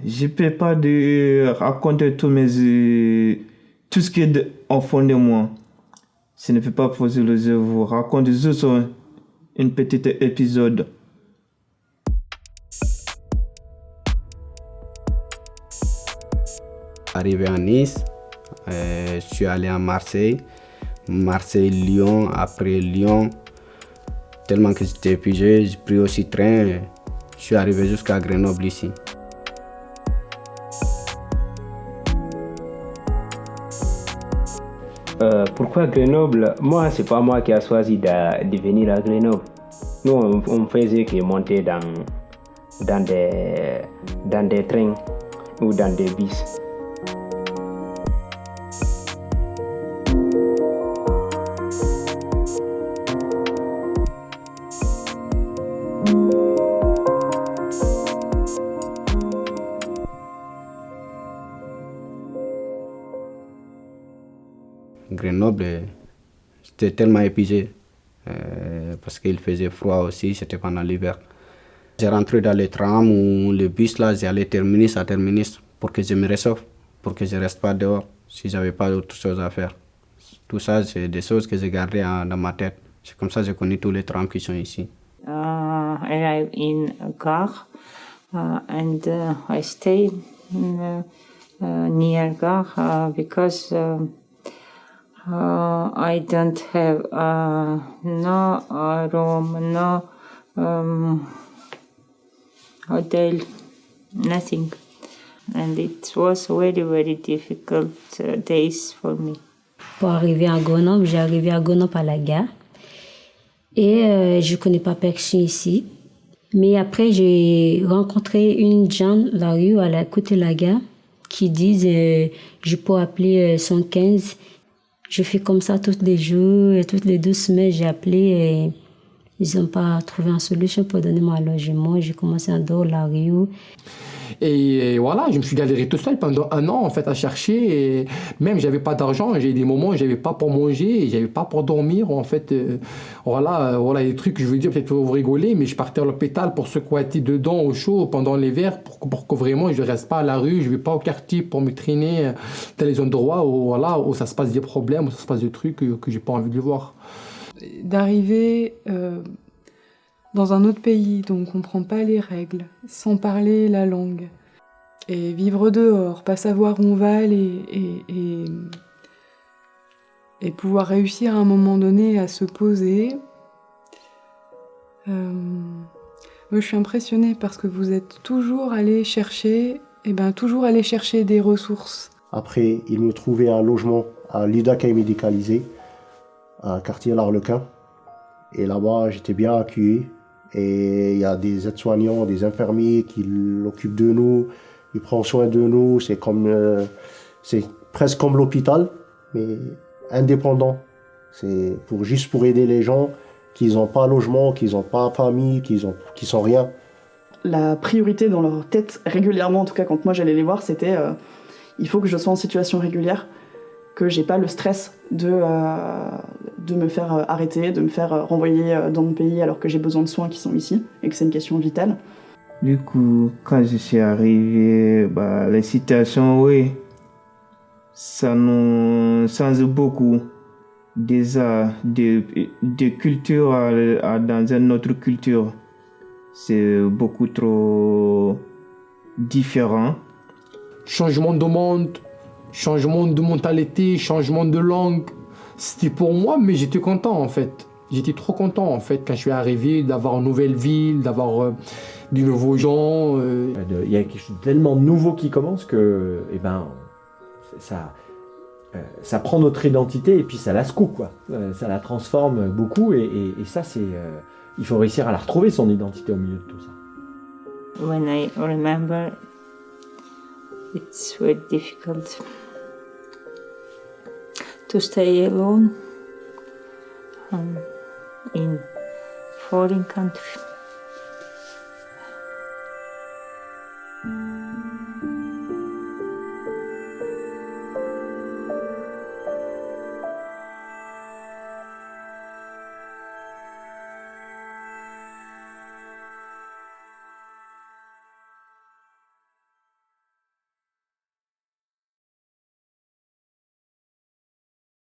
je peux pas de raconter tout ce qui est au fond de moi. Je ne peux pas poser le jeu, vous raconter juste un petit épisode. Arrivé à Nice, je suis allé à Marseille, Lyon, après Lyon, tellement que j'étais épuisé, j'ai pris aussi train, je suis arrivé jusqu'à Grenoble ici. Pourquoi Grenoble? Moi, c'est pas moi qui a choisi de venir à Grenoble. Nous, on faisait que monter dans des trains ou dans des bus. Grenoble, j'étais tellement épuisé parce qu'il faisait froid aussi, c'était pendant l'hiver. J'ai rentré dans les trams ou le bus, là, j'allais terminus à terminus pour que je me réchauffe, pour que je ne reste pas dehors si je n'avais pas d'autre chose à faire. Tout ça, c'est des choses que j'ai gardées dans ma tête. C'est comme ça que j'ai connu tous les trams qui sont ici. I arrive in a car and I stay near car because I don't have no room, no hotel, nothing. And it was very, very difficult days for me. Pour arriver à Grenoble, j'ai arrivé à Grenoble à la gare. Et je ne connais pas personne ici. Mais après, j'ai rencontré une gens la rue à côté de la gare qui disent je peux appeler 115. Je fais comme ça tous les jours, et toutes les 2 semaines, j'ai appelé et ils n'ont pas trouvé une solution pour donner mon logement. J'ai commencé à dehors la rue. Et voilà, je me suis galéré tout seul pendant 1 an en fait à chercher. Et même j'avais pas d'argent, j'ai eu des moments où j'avais pas pour manger, j'avais pas pour dormir. En fait, voilà les trucs que je veux dire peut-être pour vous rigoler, mais je partais à l'hôpital pour se squatter dedans au chaud pendant l'hiver pour que vraiment je reste pas à la rue, je vais pas au quartier pour me traîner dans les endroits où ça se passe des problèmes, où ça se passe des trucs que j'ai pas envie de voir. D'arriver dans un autre pays dont on ne comprend pas les règles, sans parler la langue, et vivre dehors, pas savoir où on va aller, et pouvoir réussir à un moment donné à se poser. Moi, je suis impressionnée parce que vous êtes toujours allé chercher des ressources. Après, ils me trouvaient un logement à l'IDACAI médicalisé, à quartier l'Arlequin. Et là-bas, j'étais bien accueilli. Et il y a des aides-soignants, des infirmiers qui l'occupent de nous, ils prennent soin de nous. C'est presque comme l'hôpital, mais indépendant. C'est juste pour aider les gens qui n'ont pas logement, qui n'ont pas famille, qui sont rien. La priorité dans leur tête, régulièrement, en tout cas quand moi j'allais les voir, c'était il faut que je sois en situation régulière, que j'ai pas le stress de me faire arrêter, de me faire renvoyer dans mon pays alors que j'ai besoin de soins qui sont ici et que c'est une question vitale. Du coup, quand je suis arrivé, la situation, oui, ça nous change beaucoup. Déjà, de culture dans une autre culture, c'est beaucoup trop différent. Changement de monde, changement de mentalité, changement de langue. C'était pour moi, mais j'étais content en fait. J'étais trop content en fait quand je suis arrivé d'avoir une nouvelle ville, d'avoir de nouveaux gens. Il y a quelque chose de tellement nouveau qui commence que ça prend notre identité et puis ça la secoue quoi. Ça la transforme beaucoup et ça c'est il faut réussir à la retrouver son identité au milieu de tout ça. When I remember, it's very difficult to stay alone in foreign country.